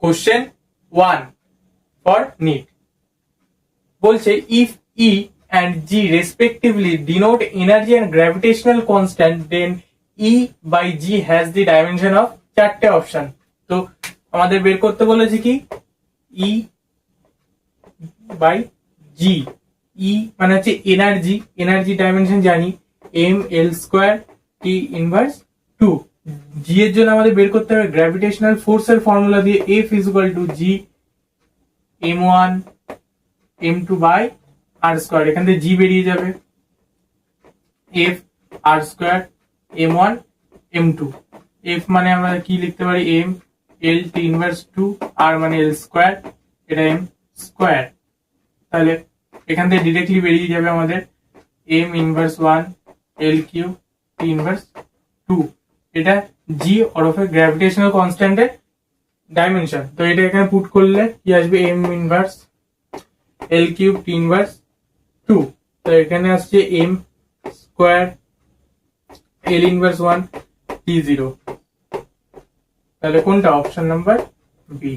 Question 1 for NEET বলছে if E and g respectively denote energy and gravitational constant, then E by G has the dimension of চারটে option. তো আমাদের বের করতে বলেছে কি E by G। E মানে হচ্ছে এনার্জি, এনার্জি ডাইমেনশন জানি ml² T ইনভার্স 2। G এর জন্য আমাদের বের করতে হবে গ্র্যাভিটেশনাল ফোর্সের ফর্মুলা দিয়ে F = G m1 m2 by r²। এখান থেকে জি বেরিয়ে যাবে f r² m1 m2। f মানে আমরা কি লিখতে পারি m l t inverse 2, r মানে l², এটা m²। তাহলে এখান থেকে ডিরেক্টলি বেরিয়ে যাবে আমাদের m inverse 1 l³ t inverse 2। এটা জি ওরফে গ্র্যাভিটেশনাল কনস্ট্যান্টের ডাইমেনশন। তো এটা এখানে পুট করলে কি আসবে m inverse l³ t inverse 2। তো এখানে আসছে m² l ইনভার্স 1 t0। তাহলে কোনটা? Option number B.